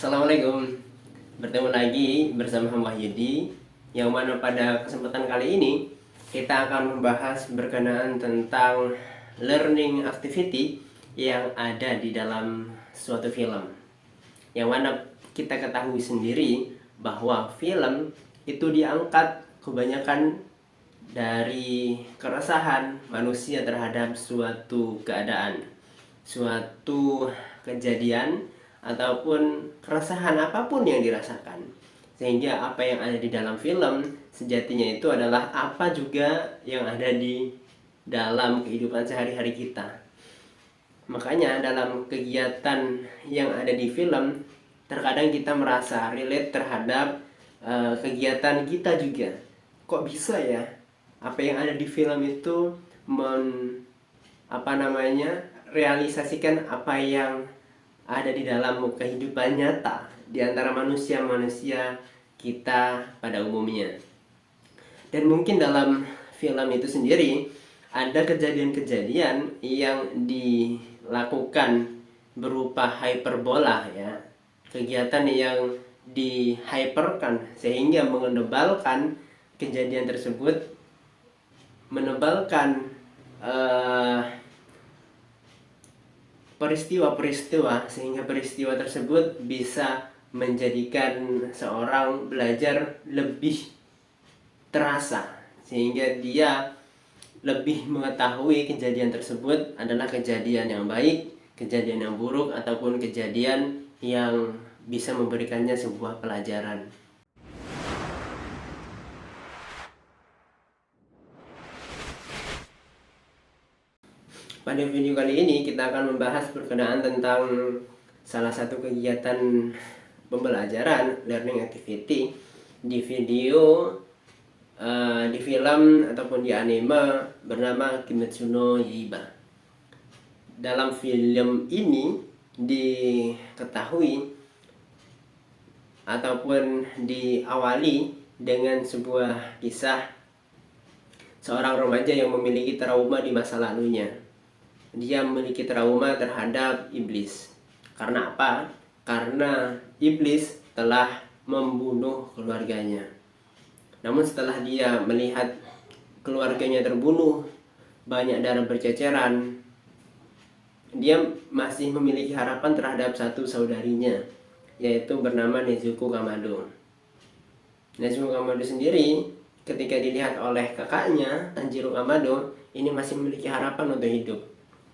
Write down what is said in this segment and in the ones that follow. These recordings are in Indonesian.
Assalamualaikum. Bertemu lagi bersama Hamba Yudi, yang mana pada kesempatan kali ini kita akan membahas berkenaan tentang learning activity yang ada di dalam suatu film. Yang mana kita ketahui sendiri bahwa film itu diangkat kebanyakan dari keresahan manusia terhadap suatu keadaan, suatu kejadian, ataupun keresahan apapun yang dirasakan. Sehingga apa yang ada di dalam film sejatinya itu adalah apa juga yang ada di dalam kehidupan sehari-hari kita. Makanya dalam kegiatan yang ada di film, terkadang kita merasa relate terhadap kegiatan kita juga. Kok bisa ya apa yang ada di film itu realisasikan apa yang ada di dalam kehidupan nyata di antara manusia-manusia kita pada umumnya. Dan mungkin dalam film itu sendiri ada kejadian-kejadian yang dilakukan berupa hyperbola ya. Kegiatan yang dihyperkan sehingga menebalkan kejadian tersebut, menebalkan peristiwa-peristiwa, sehingga peristiwa tersebut bisa menjadikan seorang belajar lebih terasa, sehingga dia lebih mengetahui kejadian tersebut adalah kejadian yang baik, kejadian yang buruk, ataupun kejadian yang bisa memberikannya sebuah pelajaran. Pada video kali ini kita akan membahas berkenaan tentang salah satu kegiatan pembelajaran learning activity di video di film ataupun di anime bernama Kimetsu no Yaiba. Dalam film ini diketahui ataupun diawali dengan sebuah kisah seorang remaja yang memiliki trauma di masa lalunya. Dia memiliki trauma terhadap iblis. Karena apa? Karena iblis telah membunuh keluarganya. Namun setelah dia melihat keluarganya terbunuh, banyak darah berceceran, dia masih memiliki harapan terhadap satu saudarinya, yaitu bernama Nezuko Kamado. Nezuko Kamado sendiri ketika dilihat oleh kakaknya Tanjiro Kamado, ini masih memiliki harapan untuk hidup,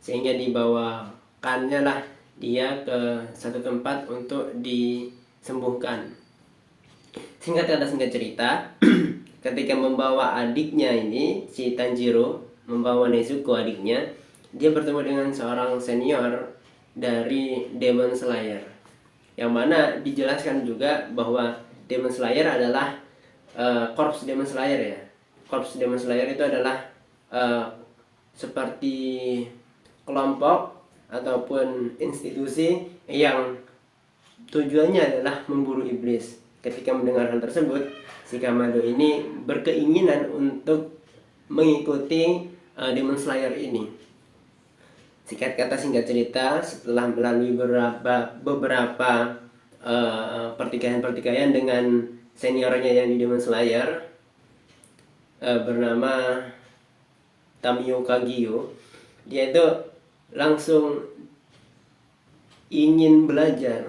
sehingga dibawakannya lah dia ke satu tempat untuk disembuhkan. Singkat kata singkat cerita, ketika membawa adiknya ini, si Tanjiro membawa Nezuko adiknya, dia bertemu dengan seorang senior dari Demon Slayer, yang mana dijelaskan juga bahwa Demon Slayer adalah korps Demon Slayer ya. Korps Demon Slayer itu adalah seperti kelompok ataupun institusi yang tujuannya adalah memburu iblis. Ketika mendengar hal tersebut, si Kamado ini berkeinginan untuk mengikuti Demon Slayer ini. Singkat kata singkat cerita, setelah melalui beberapa pertikaian dengan seniornya yang di Demon Slayer bernama Tamio Kagyo, dia itu langsung ingin belajar.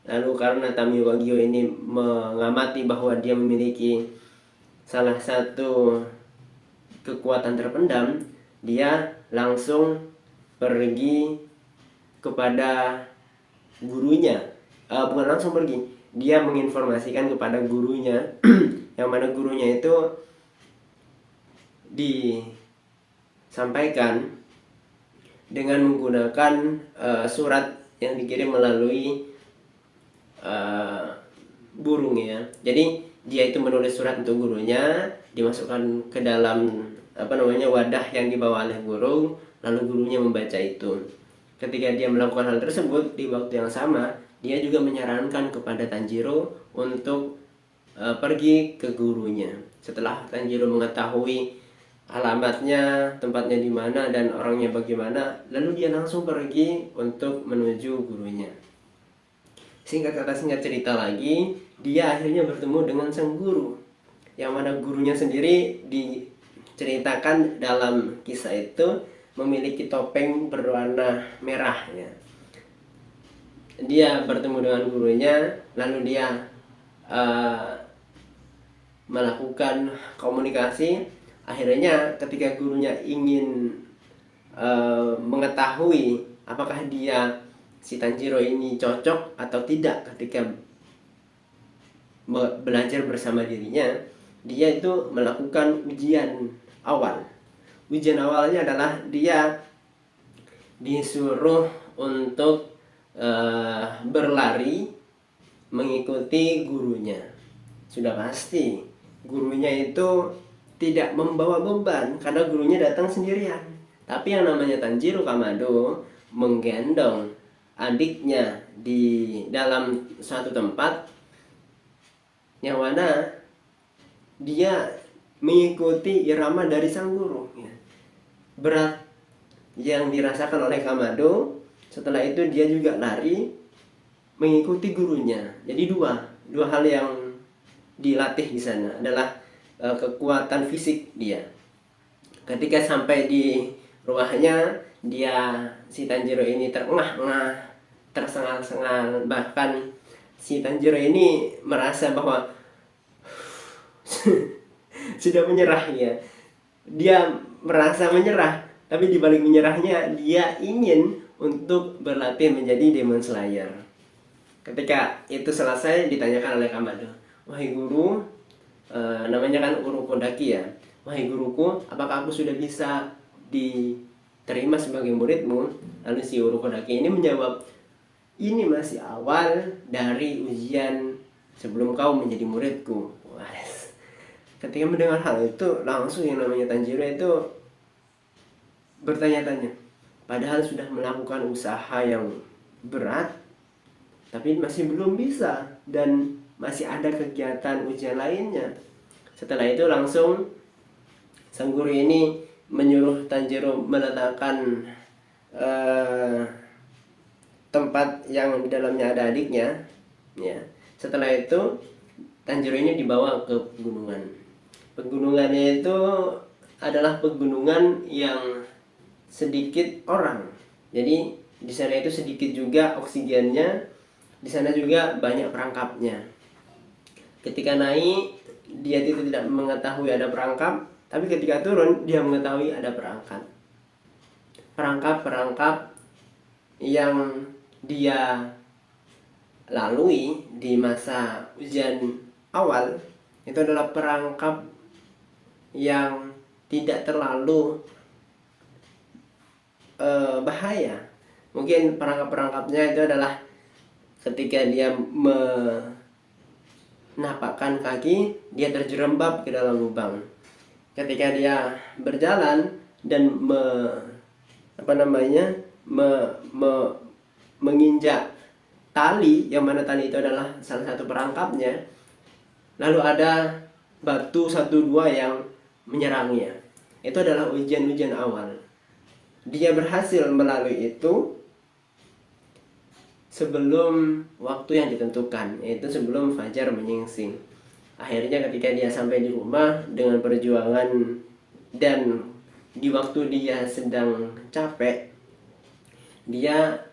Lalu karena Tamio Kagyo ini mengamati bahwa dia memiliki salah satu kekuatan terpendam, dia langsung pergi kepada gurunya. Bukan langsung pergi, dia menginformasikan kepada gurunya yang mana gurunya itu disampaikan dengan menggunakan surat yang dikirim melalui burung ya. Jadi dia itu menulis surat untuk gurunya, dimasukkan ke dalam wadah yang dibawa oleh burung, lalu gurunya membaca itu. Ketika dia melakukan hal tersebut, di waktu yang sama dia juga menyarankan kepada Tanjiro untuk pergi ke gurunya. Setelah Tanjiro mengetahui alamatnya, tempatnya di mana dan orangnya bagaimana, lalu dia langsung pergi untuk menuju gurunya. Singkat kata singkat cerita lagi, dia akhirnya bertemu dengan sang guru, yang mana gurunya sendiri diceritakan dalam kisah itu memiliki topeng berwarna merah ya. Dia bertemu dengan gurunya, lalu dia melakukan komunikasi. Akhirnya ketika gurunya ingin mengetahui apakah si Tanjiro ini cocok atau tidak ketika belajar bersama dirinya, dia itu melakukan ujian awal. Ujian awalnya adalah dia disuruh untuk berlari mengikuti gurunya. Sudah pasti gurunya itu tidak membawa beban karena gurunya datang sendirian. Tapi yang namanya Tanjiro Kamado menggendong adiknya di dalam suatu tempat yang mana dia mengikuti irama dari sang guru. Berat yang dirasakan oleh Kamado, setelah itu dia juga lari mengikuti gurunya. Jadi dua hal yang dilatih di sana adalah kekuatan fisik dia. Ketika sampai di rumahnya, si Tanjiro ini terengah-engah, tersengal-sengal, bahkan si Tanjiro ini merasa bahwa sudah menyerah ya. Dia merasa menyerah, tapi di balik menyerahnya dia ingin untuk berlatih menjadi Demon Slayer. Ketika itu selesai, ditanyakan oleh Kamado, "Wahai guru," namanya kan Urokodaki ya, "Wahai guruku, apakah aku sudah bisa diterima sebagai muridmu?" Lalu si Urokodaki ini menjawab, "Ini masih awal dari ujian sebelum kau menjadi muridku." Wah, ketika mendengar hal itu, langsung yang namanya Tanjiro itu bertanya-tanya. Padahal sudah melakukan usaha yang berat, tapi masih belum bisa, dan masih ada kegiatan ujian lainnya. Setelah itu langsung sang guru ini menyuruh Tanjiro meletakkan tempat yang di dalamnya ada adiknya ya. Setelah itu Tanjiro ini dibawa ke pegunungan. Pegunungannya itu adalah pegunungan yang sedikit orang. Jadi di sana itu sedikit juga oksigennya. Di sana juga banyak perangkapnya. Ketika naik, dia itu tidak mengetahui ada perangkap, tapi ketika turun dia mengetahui ada perangkap. Perangkap-perangkap yang dia lalui di masa ujian awal itu adalah perangkap yang tidak terlalu bahaya. Mungkin perangkap-perangkapnya itu adalah ketika dia menapakkan kaki, dia terjerembab ke dalam lubang. Ketika dia berjalan dan menginjak tali, yang mana tali itu adalah salah satu perangkapnya, lalu ada batu 1-2 yang menyerangnya. Itu adalah ujian-ujian awal. Dia berhasil melalui itu sebelum waktu yang ditentukan, yaitu sebelum fajar menyingsing. Akhirnya ketika dia sampai di rumah dengan perjuangan dan di waktu dia sedang capek, dia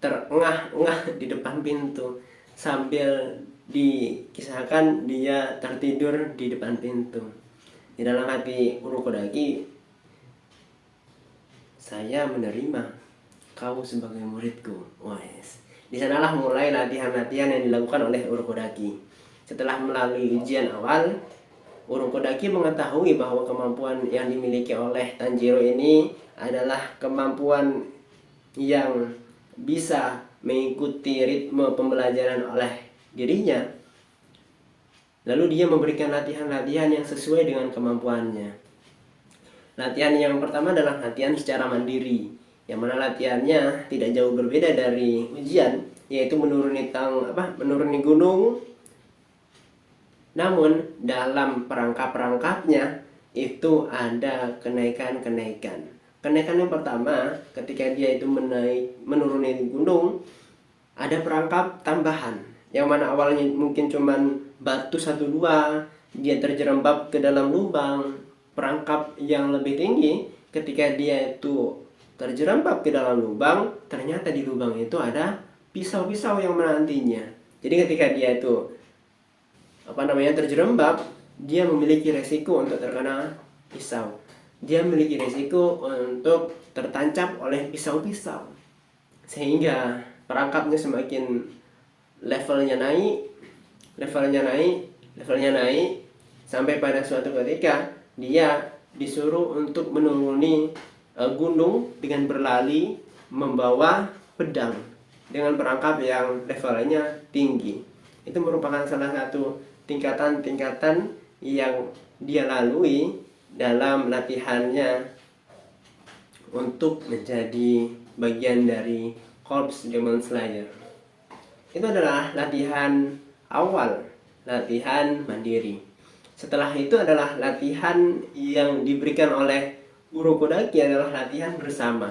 terengah-engah di depan pintu, sambil dikisahkan dia tertidur di depan pintu. Di dalam hati Urokodaki, "Saya menerima kau sebagai muridku." Wes. Di sanalah mulai latihan-latihan yang dilakukan oleh Urokodaki. Setelah melalui ujian awal, Urokodaki mengetahui bahwa kemampuan yang dimiliki oleh Tanjiro ini adalah kemampuan yang bisa mengikuti ritme pembelajaran oleh dirinya. Lalu dia memberikan latihan-latihan yang sesuai dengan kemampuannya. Latihan yang pertama adalah latihan secara mandiri, yang mana latihannya tidak jauh berbeda dari ujian, yaitu menuruni gunung. Namun dalam perangkap-perangkapnya itu ada kenaikan-kenaikan. Kenaikan yang pertama, ketika dia itu menuruni gunung, ada perangkap tambahan yang mana awalnya mungkin cuman batu satu dua, dia terjerembab ke dalam lubang. Perangkap yang lebih tinggi, ketika dia itu terjerembab ke dalam lubang, ternyata di lubang itu ada pisau-pisau yang menantinya. Jadi ketika dia itu terjerembab, dia memiliki resiko untuk terkena pisau. Dia memiliki resiko untuk tertancap oleh pisau-pisau. Sehingga perangkapnya semakin levelnya naik sampai pada suatu ketika dia disuruh untuk menuruni gunung dengan berlari membawa pedang dengan perangkap yang levelnya tinggi. Itu merupakan salah satu tingkatan-tingkatan yang dia lalui dalam latihannya untuk menjadi bagian dari Korps Demon Slayer. Itu adalah latihan awal, latihan mandiri. Setelah itu adalah latihan yang diberikan oleh Urokodaki, adalah latihan bersama.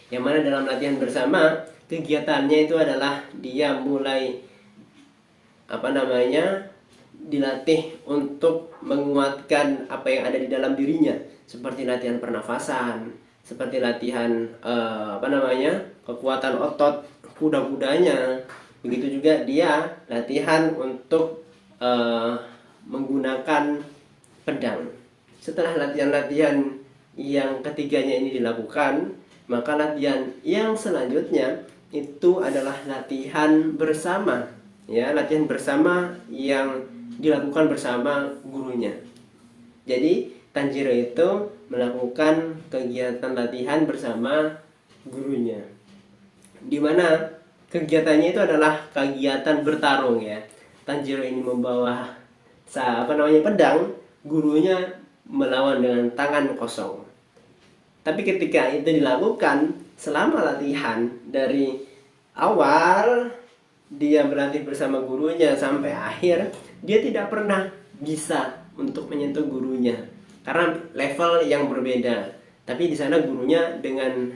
Yang mana dalam latihan bersama, kegiatannya itu adalah dia mulai dilatih untuk menguatkan apa yang ada di dalam dirinya, seperti latihan pernafasan, seperti latihan kekuatan otot kuda-kudanya. Begitu juga dia latihan untuk menggunakan pedang. Setelah latihan-latihan yang ketiganya ini dilakukan, maka latihan yang selanjutnya itu adalah latihan bersama, ya, latihan bersama yang dilakukan bersama gurunya. Jadi Tanjiro itu melakukan kegiatan latihan bersama gurunya, di mana kegiatannya itu adalah kegiatan bertarung, ya. Tanjiro ini membawa pedang, gurunya melawan dengan tangan kosong. Tapi ketika itu dilakukan selama latihan, dari awal dia berlatih bersama gurunya sampai akhir, dia tidak pernah bisa untuk menyentuh gurunya karena level yang berbeda. Tapi di sana gurunya dengan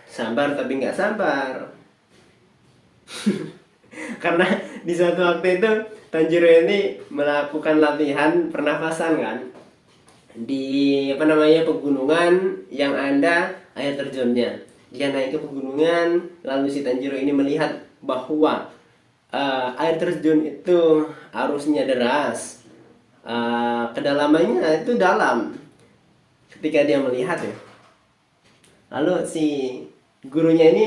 sabar tapi nggak sabar. Karena di suatu waktu itu Tanjiro ini melakukan latihan pernafasan, kan, di pegunungan yang ada air terjunnya. Dia naik ke pegunungan, lalu si Tanjiro ini melihat bahwa air terjun itu arusnya deras, kedalamannya itu dalam. Ketika dia melihat, ya, lalu si gurunya ini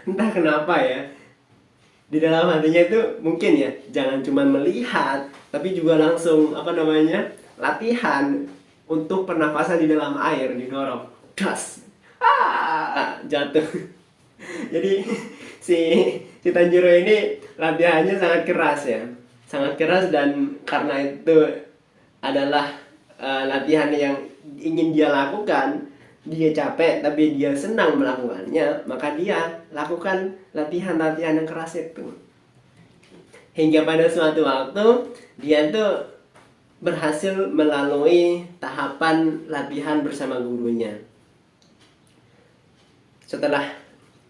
entah kenapa, ya, di dalam hatinya itu mungkin, ya, jangan cuma melihat tapi juga langsung latihan untuk pernafasan di dalam air, didorong, das, jatuh. Jadi si Tanjiro ini latihannya sangat keras, ya, sangat keras, dan karena itu adalah latihan yang ingin dia lakukan, dia capek tapi dia senang melakukannya, maka dia lakukan latihan-latihan yang keras itu. Hingga pada suatu waktu dia tuh berhasil melalui tahapan latihan bersama gurunya. Setelah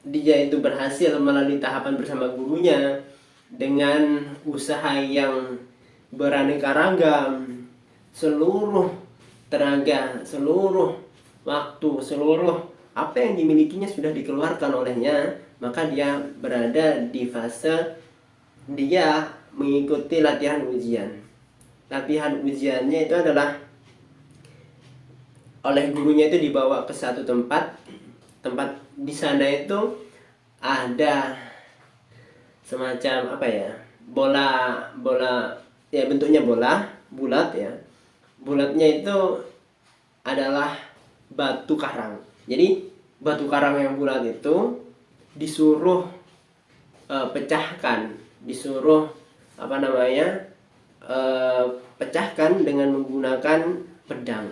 dia itu berhasil melalui tahapan bersama gurunya dengan usaha yang beraneka ragam, seluruh tenaga, seluruh waktu, seluruh apa yang dimilikinya sudah dikeluarkan olehnya, maka dia berada di fase dia mengikuti latihan ujian. Latihan ujiannya itu adalah oleh gurunya itu dibawa ke satu tempat di sana itu ada semacam bola, ya, bentuknya bola bulat, ya. Bulatnya itu adalah batu karang. Jadi batu karang yang bulat itu disuruh pecahkan, disuruh pecahkan dengan menggunakan pedang.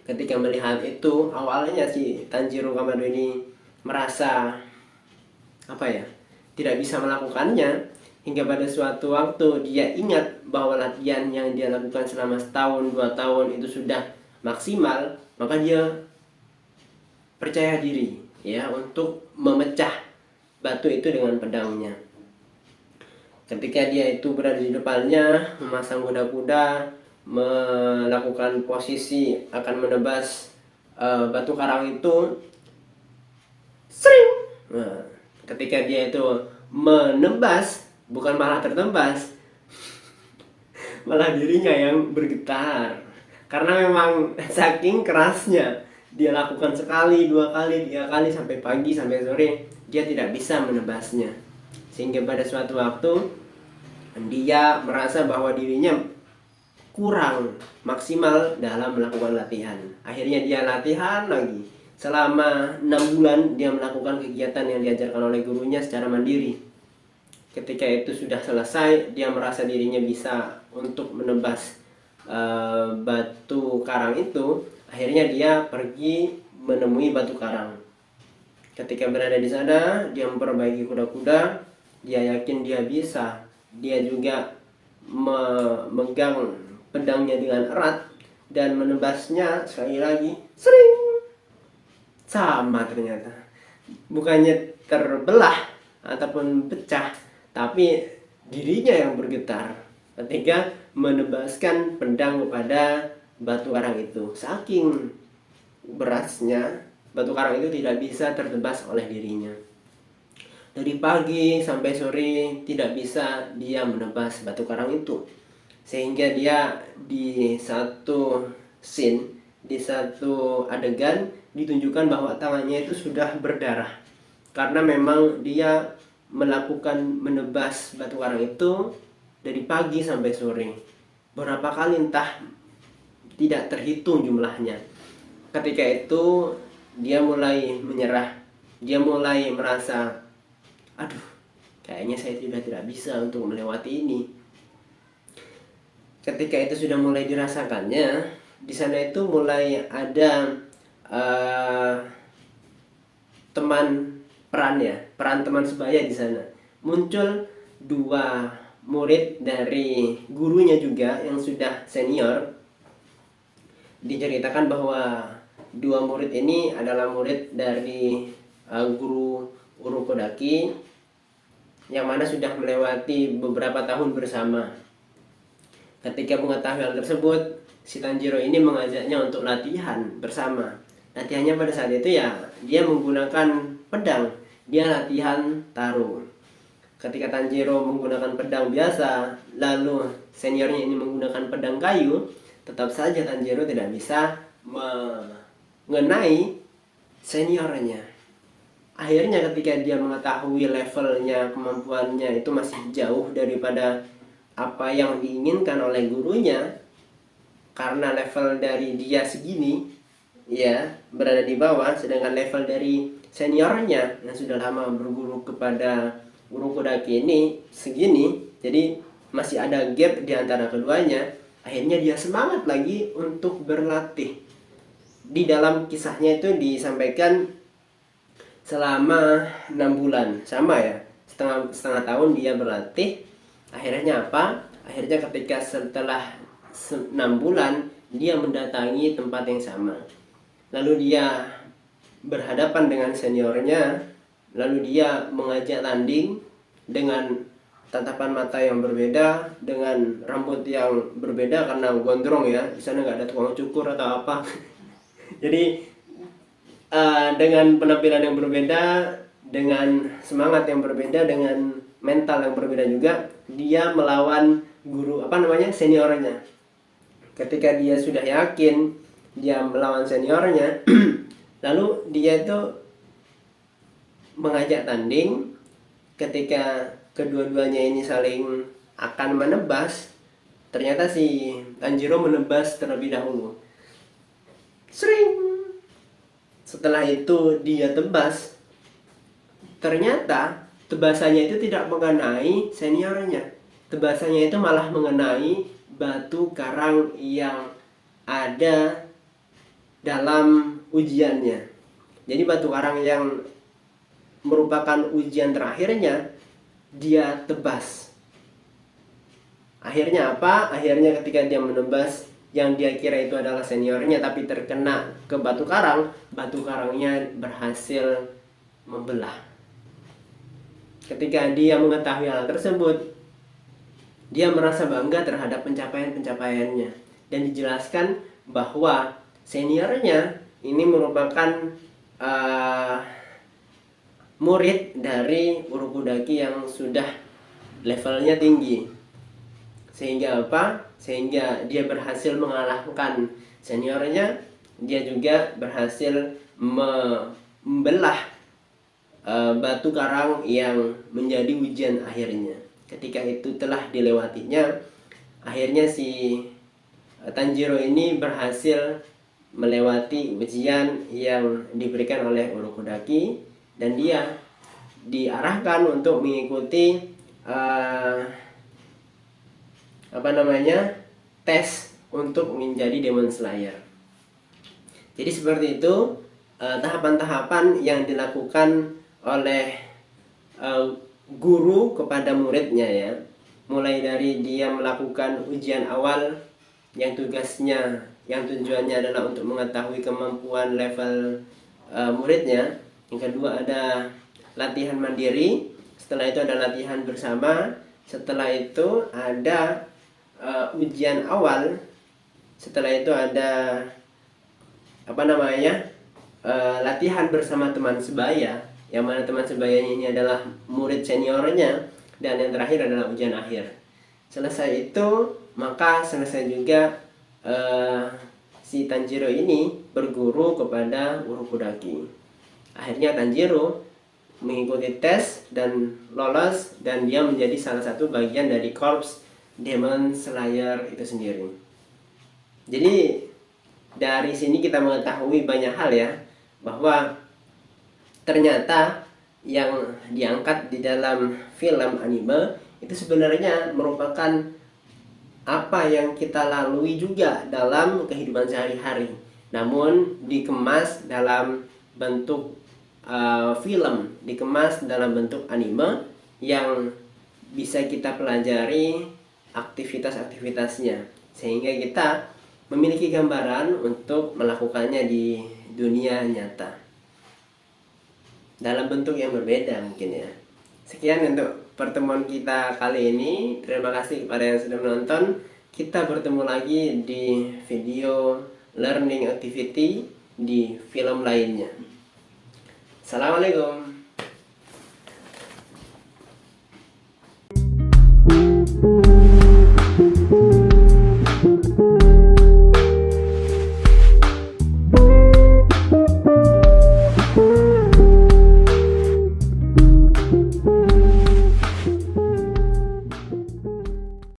Ketika melihat itu, awalnya si Tanjiro Kamado ini merasa tidak bisa melakukannya, hingga pada suatu waktu dia ingat bahwa latihan yang dia lakukan selama setahun 2 tahun itu sudah maksimal, maka dia percaya diri ya untuk memecah batu itu dengan pedangnya. Ketika dia itu berada di depannya, memasang kuda-kuda, melakukan posisi akan menebas batu karang itu, sering. Nah, ketika dia itu menebas, bukan malah tertebas, malah dirinya yang bergetar. Karena memang saking kerasnya dia lakukan sekali, 2 kali, 3 kali, sampai pagi, sampai sore, dia tidak bisa menebasnya. Sehingga pada suatu waktu dia merasa bahwa dirinya kurang maksimal dalam melakukan latihan. Akhirnya dia latihan lagi. Selama 6 bulan dia melakukan kegiatan yang diajarkan oleh gurunya secara mandiri. Ketika itu sudah selesai, dia merasa dirinya bisa untuk menebas batu karang itu. Akhirnya dia pergi menemui batu karang. Ketika berada di sana, dia memperbaiki kuda-kuda. Dia yakin dia bisa. Dia juga memegang pedangnya dengan erat dan menebasnya sekali lagi. Sering. Sama ternyata. Bukannya terbelah ataupun pecah, tapi dirinya yang bergetar ketika menebaskan pedang kepada batu karang itu. Saking berasnya, batu karang itu tidak bisa tertebas oleh dirinya. Dari pagi sampai sore tidak bisa dia menebas batu karang itu. Sehingga dia di satu scene, di satu adegan ditunjukkan bahwa tangannya itu sudah berdarah. Karena memang dia melakukan menebas batu karang itu dari pagi sampai sore. Berapa kali entah tidak terhitung jumlahnya. Ketika itu dia mulai menyerah. Dia mulai merasa, aduh, kayaknya saya sudah tidak bisa untuk melewati ini. Ketika itu sudah mulai dirasakannya, di sana itu mulai ada peran teman sebaya di sana. Muncul 2 murid dari gurunya juga yang sudah senior. Diceritakan bahwa 2 murid ini adalah murid dari guru Urokodaki yang mana sudah melewati beberapa tahun bersama. Ketika mengetahui hal tersebut, si Tanjiro ini mengajaknya untuk latihan bersama. Latihannya pada saat itu ya dia menggunakan pedang. Dia latihan tarung. Ketika Tanjiro menggunakan pedang biasa, lalu seniornya ini menggunakan pedang kayu, tetap saja Tanjiro tidak bisa mengenai seniornya. Akhirnya ketika dia mengetahui levelnya, kemampuannya itu masih jauh daripada apa yang diinginkan oleh gurunya, karena level dari dia segini ya berada di bawah, sedangkan level dari seniornya yang sudah lama berguru kepada Urokodaki ini segini, jadi masih ada gap di antara keduanya. Akhirnya dia semangat lagi untuk berlatih. Di dalam kisahnya itu disampaikan selama 6 bulan, sama ya, setengah tahun dia berlatih. Akhirnya apa? Akhirnya ketika setelah 6 bulan dia mendatangi tempat yang sama. Lalu dia berhadapan dengan seniornya. Lalu dia mengajak tanding dengan tatapan mata yang berbeda, dengan rambut yang berbeda karena gondrong ya. Di sana nggak ada tukang cukur atau apa. Jadi dengan penampilan yang berbeda, dengan semangat yang berbeda, dengan mental yang berbeda juga, dia melawan seniornya. Ketika dia sudah yakin dia melawan seniornya, lalu dia itu mengajak tanding. Ketika kedua-duanya ini saling akan menebas, ternyata si Tanjiro menebas terlebih dahulu. Setelah itu dia tebas, ternyata tebasannya itu tidak mengenai seniornya. Tebasannya itu malah mengenai batu karang yang ada dalam ujiannya. Jadi batu karang yang merupakan ujian terakhirnya dia tebas. Akhirnya apa? Akhirnya ketika dia menebas yang dia kira itu adalah seniornya tapi terkena ke batu karangnya berhasil membelah. Ketika dia mengetahui hal tersebut, dia merasa bangga terhadap pencapaian-pencapaiannya dan dijelaskan bahwa seniornya ini merupakan murid dari Urukudaki yang sudah levelnya tinggi. Sehingga apa? Sehingga dia berhasil mengalahkan seniornya, dia juga berhasil membelah batu karang yang menjadi ujian akhirnya. Ketika itu telah dilewatinya, akhirnya si Tanjiro ini berhasil melewati ujian yang diberikan oleh Urukudaki, dan dia diarahkan untuk mengikuti tes untuk menjadi Demon Slayer. Jadi seperti itu tahapan-tahapan yang dilakukan oleh guru kepada muridnya ya. Mulai dari dia melakukan ujian awal yang tujuannya adalah untuk mengetahui kemampuan level muridnya. Yang kedua ada latihan mandiri, setelah itu ada latihan bersama, setelah itu ada ujian awal, setelah itu ada latihan bersama teman sebaya, yang mana teman sebayanya ini adalah murid seniornya, dan yang terakhir adalah ujian akhir. Selesai itu, maka selesai juga si Tanjiro ini berguru kepada Urukudaki. Akhirnya Tanjiro mengikuti tes dan lolos, dan dia menjadi salah satu bagian dari korps Demon Slayer itu sendiri. Jadi dari sini kita mengetahui banyak hal ya, bahwa ternyata yang diangkat di dalam film anime itu sebenarnya merupakan apa yang kita lalui juga dalam kehidupan sehari-hari, namun dikemas dalam bentuk film, dikemas dalam bentuk anime yang bisa kita pelajari aktivitas-aktivitasnya, sehingga kita memiliki gambaran untuk melakukannya di dunia nyata dalam bentuk yang berbeda mungkin ya. Sekian untuk pertemuan kita kali ini. Terima kasih kepada yang sudah menonton. Kita bertemu lagi di video learning activity di film lainnya. Assalamualaikum.